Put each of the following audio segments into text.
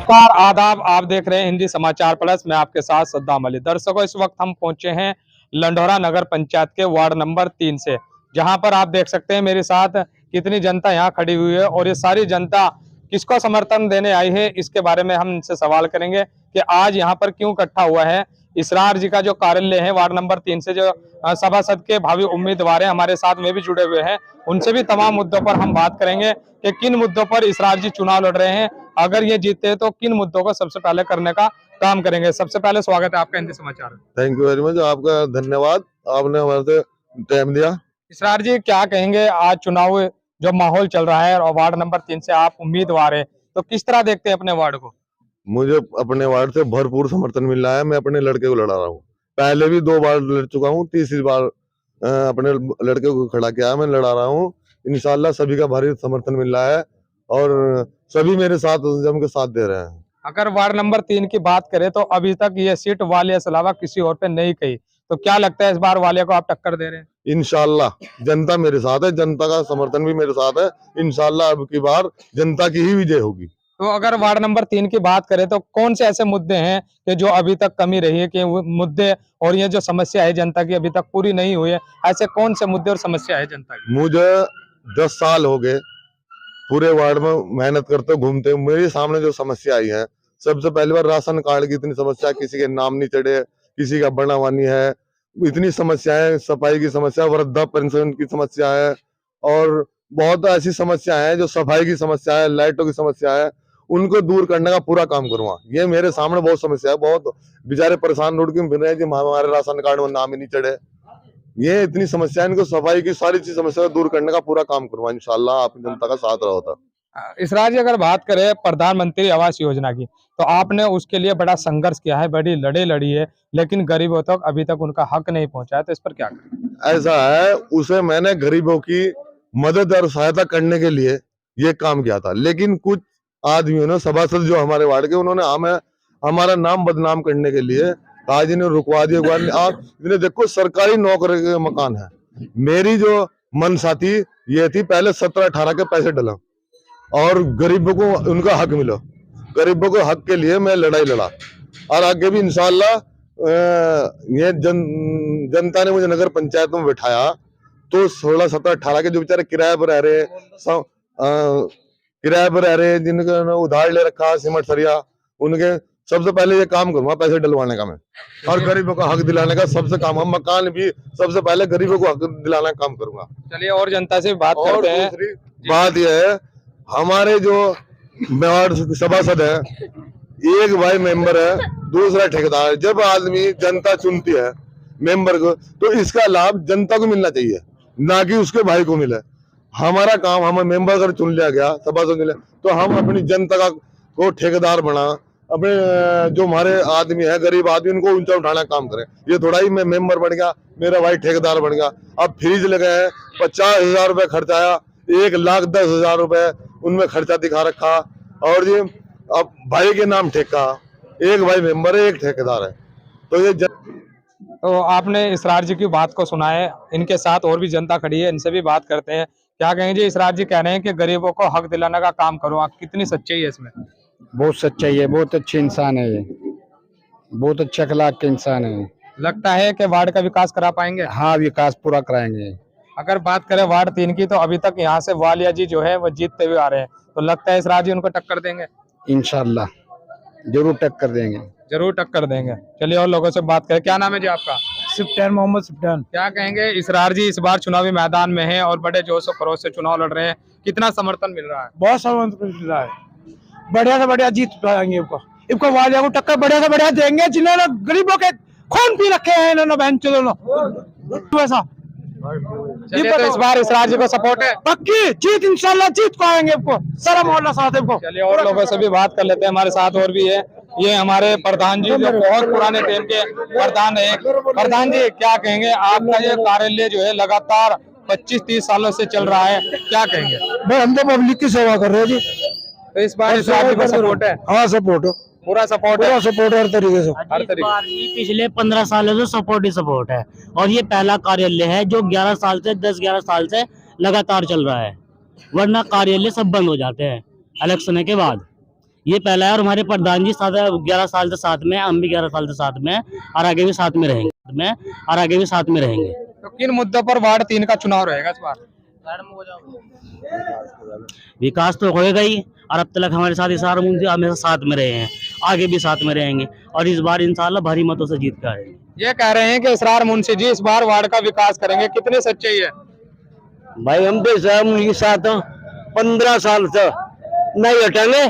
नमस्कार आदाब, आप देख रहे हैं हिंदी समाचार प्लस। मैं आपके साथ सद्दाम अली। दर्शकों, इस वक्त हम पहुंचे हैं लंढौरा नगर पंचायत के वार्ड नंबर 3 से, जहां पर आप देख सकते हैं मेरे साथ कितनी जनता यहां खड़ी हुई है और ये सारी जनता किसको समर्थन देने आई है, इसके बारे में हम इनसे सवाल करेंगे कि आज यहाँ पर क्यों इकट्ठा हुआ है। इसरार जी का जो कार्यालय है वार्ड नंबर 3 से, जो सभासद के भावी उम्मीदवार हैं हमारे साथ में भी जुड़े हुए हैं, उनसे भी तमाम मुद्दों पर हम बात करेंगे कि किन मुद्दों पर इसरार जी चुनाव लड़ रहे हैं, अगर ये जीतते हैं तो किन मुद्दों को सबसे पहले करने का काम करेंगे। सबसे पहले स्वागत है आपका हिंदी समाचार में। थैंक यू वेरी मच, आपका धन्यवाद, आपने हमारे से टाइम दिया। इसरार जी, क्या कहेंगे, आज चुनाव जो माहौल चल रहा है और वार्ड नंबर 3 से आप उम्मीदवार है, तो किस तरह देखते हैं अपने वार्ड को? मुझे अपने वार्ड से भरपूर समर्थन मिल रहा है। मैं अपने लड़के को लड़ा रहा हूँ, पहले भी 2 बार लड़ चुका हूँ, तीसरी बार अपने लड़के को खड़ा किया, मैं लड़ा रहा हूँ। इंशाल्लाह सभी का भारी समर्थन मिल रहा है और सभी मेरे साथ जम के साथ दे रहे हैं। अगर वार्ड नंबर 3 की बात करें तो अभी तक ये सीट वालिया के अलावा किसी और पे नहीं गई, तो क्या लगता है इस बार वालिया को आप टक्कर दे रहे हैं? इंशाल्लाह जनता मेरे साथ है, जनता का समर्थन भी मेरे साथ है। इंशाल्लाह अब की बार जनता की ही विजय होगी। तो अगर वार्ड नंबर 3 की बात करें तो कौन से ऐसे मुद्दे हैं कि जो अभी तक कमी रही है, कि वो मुद्दे और ये जो समस्या है जनता की अभी तक पूरी नहीं हुई है, ऐसे कौन से मुद्दे और समस्या है जनता की? मुझे 10 साल हो गए पूरे वार्ड में मेहनत करते घूमते, मेरे सामने जो समस्या आई है, सबसे पहली बार राशन कार्ड की इतनी समस्या, किसी के नाम नहीं चढ़े, किसी का बनावानी है, इतनी समस्याएं, सफाई की समस्या, वृद्धा पेंशन की समस्या है और बहुत ऐसी समस्या है जो सफाई की समस्या है, लाइटों की समस्या है, उनको दूर करने का पूरा काम करूंगा। ये मेरे सामने बहुत समस्या है, बहुत बेचारे परेशान रोड के फिर रहे हैं कि हमारे राशन कार्ड में नाम ही नहीं चढ़े। ये इतनी समस्या है, इनको सफाई की सारी चीज समस्या दूर करने का पूरा काम करूंगा। इंशाल्लाह आप जनता का साथ रहा होता। इसरार जी, अगर बात करें प्रधानमंत्री आवास योजना की, तो आपने उसके लिए बड़ा संघर्ष किया है, बड़ी लड़ाई लड़ी है, लेकिन गरीबों तक अभी तक उनका हक नहीं पहुंचा है, तो इस पर क्या करें? ऐसा है, उसे मैंने गरीबों की मदद और सहायता करने के लिए ये काम किया था, लेकिन कुछ आदमियों ने, सभासद जो हमारे वार्ड के, उन्होंने हमें हमारा नाम बदनाम करने के लिए आज इन्हें रुकवा दिया। आप इन्हें देखो, सरकारी नौकरी के मकान है। मेरी जो मनसा थी ये थी, पहले 17-18 के पैसे डला और गरीबों को उनका हक मिला। गरीबों को हक के लिए मैं लड़ाई लड़ा और आगे भी इंशाल्लाह ये जनता ने मुझे नगर पंचायत में बैठाया तो 16, 17, 18 के जो बेचारे किराए पर रह रहे हैं, किराए पर रह रहे हैं, जिनका उधार ले रखा सीमेंट सरिया, उनके सबसे पहले ये काम करूंगा पैसे डलवाने का मैं, और गरीबों का हक दिलाने का सबसे काम। हम मकान भी सबसे पहले गरीबों को हक दिलाने का काम करूंगा। चलिए और जनता से बात करते हैं। दूसरी बात यह है, हमारे जो वार्ड सभासद है, एक भाई मेंबर है, दूसरा ठेकेदार है। जब आदमी जनता चुनती है मेंबर को, तो इसका लाभ जनता को मिलना चाहिए, ना कि उसके भाई को मिले। हमारा काम, हमें मेंबर अगर चुन लिया गया, सभासद मिले, तो हम अपनी जनता का को ठेकेदार बना, अपने जो हमारे आदमी है, गरीब आदमी, उनको ऊंचा उठाने का काम करें। ये थोड़ा ही मैं मेंबर बन गया, मेरा भाई ठेकेदार बन गया। अब फ्रीज लगे हैं, 50,000 रुपए खर्चा आया, 1,10,000 रुपए उनमें खर्चा दिखा रखा, और ये अब भाई के नाम ठेका, एक भाई मेंबर है, एक ठेकेदार है। तो ये तो आपने इसरार जी की बात को सुना है, इनके साथ और भी जनता खड़ी है, इनसे भी बात करते हैं। क्या कहेंगे जी? इसरार जी कह रहे हैं कि गरीबों को हक दिलाने का काम करो, आप कितनी सच्चाई है इसमें? बहुत सच्चाई है, बहुत अच्छे इंसान है, ये बहुत अच्छे अखलाक के इंसान है। लगता है कि वार्ड का विकास करा पाएंगे? हाँ, विकास पूरा कराएंगे। अगर बात करें वार्ड 3 की, तो अभी तक यहाँ से वालिया जी जो है वो जीतते हुए आ रहे हैं, तो लगता है इसरार जी उनको टक्कर देंगे? इंशाल्लाह जरूर टक्कर देंगे। जरूर टक्कर देंगे। चलिए और लोगों से बात करें। क्या नाम है जी आपका? सिप्टान, मोहम्मद सिप्टान। क्या कहेंगे, इसरार जी इस बार चुनावी मैदान में है और बड़े जोश और खरोश से चुनाव लड़ रहे हैं, कितना समर्थन मिल रहा है? बहुत समर्थन मिल रहा है, बढ़िया से बढ़िया जीत पाएंगे। इनको वालिया को टक्कर बढ़िया से बढ़िया देंगे, जिन्होंने गरीबों के खून पी रखे हैं इन्होंने, बहन चलो ऐसा। चलिए, तो इस बार इसरार जी को सपोर्ट है? पक्की जीत, इंशाल्लाह जीत को आएंगे। इनको सारा मोहल्ला साथ है इनको। चलिए और लोगों से भी बात कर लेते हैं, हमारे साथ और भी है। ये हमारे प्रधान जी, जो बहुत पुराने टाइम के प्रधान है। प्रधान जी, क्या कहेंगे, आपका ये कार्यालय जो है लगातार 25-30 सालों से चल रहा है, क्या कहेंगे? भाई हम तो पब्लिक की सेवा कर रहे हैं जी। तो इस बार इसरार जी को सपोर्ट है? हाँ, सपोर्ट, पूरा सपोर्ट है? पूरा सपोर्ट हर तरीके से, हर तरीके। पिछले 15 सालों से सपोर्ट ही सपोर्ट है, और ये पहला कार्यालय है जो 11 साल से 10-11 साल से लगातार चल रहा है, वरना कार्यालय सब बंद हो जाते हैं इलेक्शन के बाद। ये पहला है और हमारे प्रधान जी 11 साल से साथ में हैं, हम भी 11 साल से साथ में हैं और आगे भी साथ में रहेंगे। तो किन मुद्दों पर वार्ड 3 का चुनाव रहेगा इस बार? विकास तो होएगा ही और अब तक हमारे साथ इसार मुंशी हमेशा साथ में रहे हैं, आगे भी साथ में रहेंगे और इस बार इंशाल्लाह भारी मतों से जीत कर आएंगे। ये कह रहे हैं कि इसरार मुंशी जी इस बार वार्ड का विकास करेंगे, कितनी सच्चाई है? भाई हम तो इसार मुंशी के साथ 15 साल से नहीं हटेंगे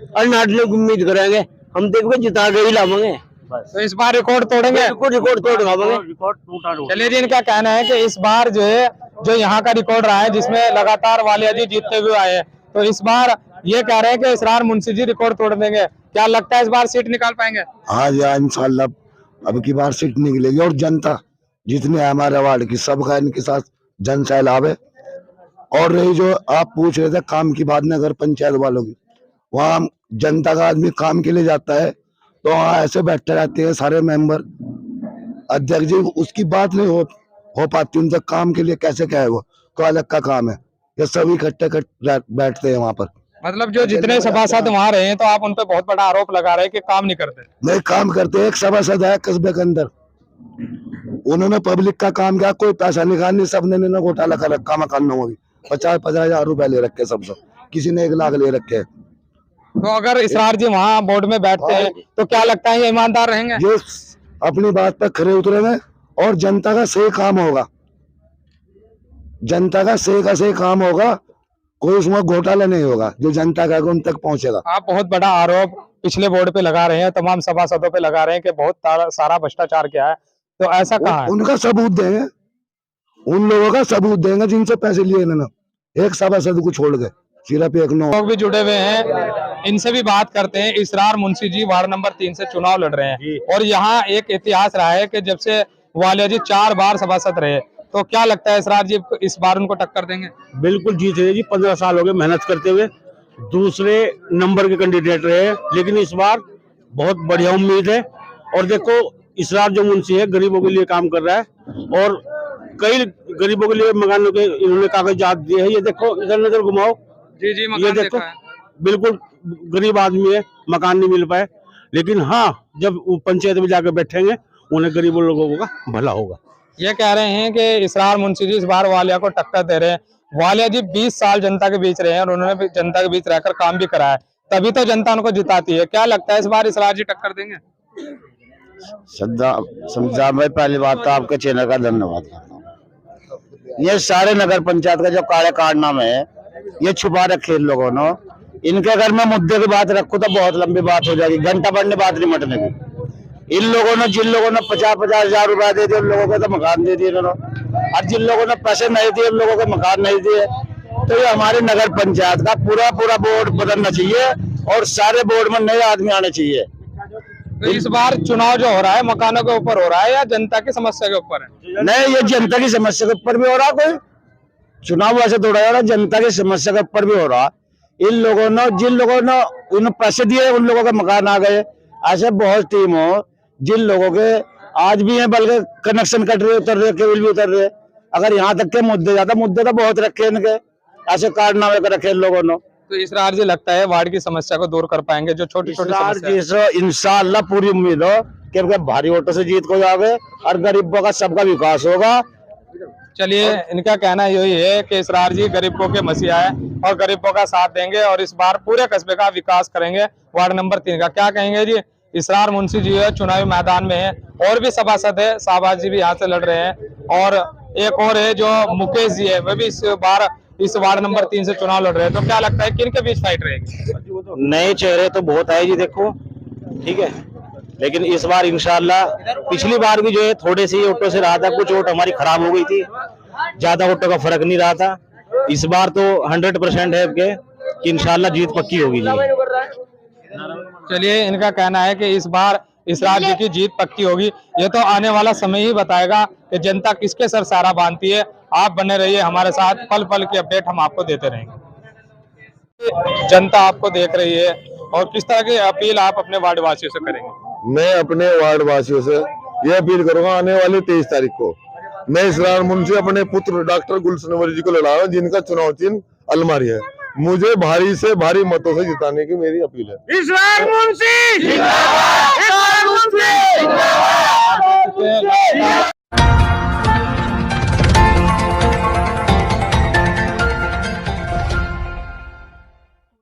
और नाटने की उम्मीद करेंगे। हम देखो जिता के ही लावेंगे, तो इस बार रिकॉर्ड तोड़ेंगे? रिकॉर्ड तोड़ लावेंगे। चलिए जी, इनका कहना है कि इस बार जो यहाँ का रिकॉर्ड रहा है जिसमें लगातार वालिया जी जीतते हुए आए हैं, तो इस बार ये कह रहे हैं कि इसरार मुंशी जी रिकॉर्ड तोड़ देंगे। क्या लगता है इस बार सीट निकाल पाएंगे? हाँ जी, इंशाल्लाह अब की बार सीट निकलेगी और जनता जितने है हमारे वार्ड की सबका इनके साथ जन सैलाब है। और रही जो आप पूछ रहे थे काम की बात नगर पंचायत वालों की, वहाँ जनता का आदमी काम के लिए जाता है तो वहाँ ऐसे बैठे रहते हैं सारे मेंबर, अध्यक्ष जी, उसकी बात नहीं हो पाती उनसे। काम के लिए कैसे क्या है वो तो अलग का काम है, ये सभी इकट्ठे बैठते हैं वहाँ पर। मतलब जो जितने सभासद वहाँ रहे हैं तो आप उन पे बहुत बड़ा आरोप लगा रहे हैं कि काम नहीं करते। नहीं, काम करते। एक सभासद है कस्बे के अंदर, उन्होंने पब्लिक का काम किया, कोई पैसा निकाल नहीं, सबने ने घोटाला कर रखा मकानों में भी 50-50 हजार रुपए ले रखे सबसे, किसी ने 1 लाख ले रखे। तो अगर इसरार जी वहाँ बोर्ड में बैठते हैं तो क्या लगता है ये ईमानदार रहेंगे? ये अपनी बात पर खरे उतरेंगे और जनता का सही काम होगा, जनता का सही काम होगा, कोई उसमें घोटाला नहीं होगा, जो जनता का उन तक पहुंचेगा। आप बहुत बड़ा आरोप पिछले बोर्ड पे लगा रहे हैं, तमाम सभासदों पे लगा रहे हैं कि बहुत सारा भ्रष्टाचार किया है, तो ऐसा कहाँ है? उनका सबूत देंगे, उन लोगों का सबूत देंगे जिनसे पैसे लिए इन्होंने, एक सभासद को छोड़ के सिर्फ एक लोग भी जुड़े हुए हैं, इनसे भी बात करते हैं। इसरार मुंशी जी वार्ड नंबर 3 से चुनाव लड़ रहे हैं और यहाँ एक इतिहास रहा है कि जब से वालिया जी 4 बार सभासद रहे, तो क्या लगता है इसरार जी इस बार उनको टक्कर देंगे? बिल्कुल जीत रहे जी, 15 साल हो गए मेहनत करते हुए, दूसरे नंबर के कैंडिडेट रहे, लेकिन इस बार बहुत बढ़िया उम्मीद है। और देखो इसरार जो मुंशी है गरीबों के लिए काम कर रहा है और कई गरीबों के लिए मकानों के इन्होंने कागजात दिए हैं। ये देखो इधर नजर घुमाओ, जी जी, ये देखो बिल्कुल गरीब आदमी है, मकान नहीं मिल पाए, लेकिन हाँ जब वो पंचायत में जाकर बैठेंगे उन्हें गरीबों लोगों का भला होगा। ये कह रहे हैं कि इसरार मुंशी जी इस बार वालिया को टक्कर दे रहे हैं। वालिया जी 20 साल जनता के बीच रहे हैं और उन्होंने भी जनता के बीच रहकर काम भी करा है, तभी तो जनता उनको जिताती है। क्या लगता है इस बार इसरार जी टक्कर देंगे? समझा भाई, पहली बात तो आपके चैनल का धन्यवाद करता हूँ। ये सारे नगर पंचायत का जो कारनामा है ये छुपा रखे इन लोगों ने, इनके अगर मैं मुद्दे की बात रखूं तो बहुत लंबी बात हो जाएगी, घंटा भर बात नहीं मिटने की। इन लोगों ने जिन लोगों ने 50-50 हजार रुपया दे दिए उन लोगों को तो मकान दे दिए इन्होंने, और जिन लोगों ने पैसे नहीं दिए उन लोगों को मकान नहीं दिए। तो ये हमारे नगर पंचायत का पूरा बोर्ड बदलना चाहिए और सारे बोर्ड में नए आदमी आने चाहिए। तो इस बार चुनाव जो हो रहा है मकानों के ऊपर हो रहा है या जनता की समस्या के ऊपर है? नहीं, ये जनता की समस्या के ऊपर भी हो रहा, कोई चुनाव वैसे थोड़ा हो रहा, जनता की समस्या के ऊपर भी हो रहा। इन लोगों ने जिन लोगों ने उन्हें पैसे दिए उन लोगों के मकान आ गए। ऐसे बहुत टीम हो जिन लोगों के आज भी हैं, बल्कि कनेक्शन कट रहे, उतर रहे, केबल भी उतर रहे। अगर यहाँ तक के मुद्दे तो बहुत रखे इनके, ऐसे कारनामे कर रखे इन लोगों ने। तो इसरार जी लगता है वार्ड की समस्या को दूर कर पाएंगे, जो छोटी छोटी इंशाअल्लाह पूरी उम्मीद हो कि भारी वोटों से जीत को जाओगे और गरीबों का सबका विकास होगा। चलिए, इनका कहना यही है कि इसरार जी गरीबों के मसीहा है और गरीबों का साथ देंगे और इस बार पूरे कस्बे का विकास करेंगे। वार्ड नंबर 3 का क्या कहेंगे जी? इसरार मुंशी जी है, चुनावी मैदान में है, और भी सभासद है, शाहबाज जी भी यहाँ से लड़ रहे हैं और एक और है जो मुकेश जी है, वह भी इस बार इस वार्ड नंबर 3 से चुनाव लड़ रहे हैं। तो क्या लगता है किन के बीच फाइट रहेगी? नए चेहरे तो बहुत है जी, देखो ठीक है, लेकिन इस बार इंशाल्लाह पिछली बार भी जो है थोड़े से वोटों से रहा था, कुछ वोट हमारी खराब हो गई थी, ज्यादा वोटों का फर्क नहीं रहा था। इस बार तो 100% है कि इंशाल्लाह जीत पक्की होगी जी। चलिए, इनका कहना है कि इस बार इसरार जी की जीत पक्की होगी। ये तो आने वाला समय ही बताएगा कि जनता किसके सर सारा बांधती है। आप बने रहिए हमारे साथ, पल पल की अपडेट हम आपको देते रहेंगे। जनता आपको देख रही है और किस तरह की अपील आप अपने वार्ड वासियों से करेंगे? मैं अपने वार्ड वासियों से ये अपील करूंगा, आने वाली 23 तारीख को मैं इसरार मुंशी अपने पुत्र डॉक्टर गुलशन अनवर जी को लड़ा रहा हूँ, जिनका चुनाव चिन्ह अलमारी है। मुझे भारी से भारी मतों से जिताने की मेरी अपील है। इस बार मुंशी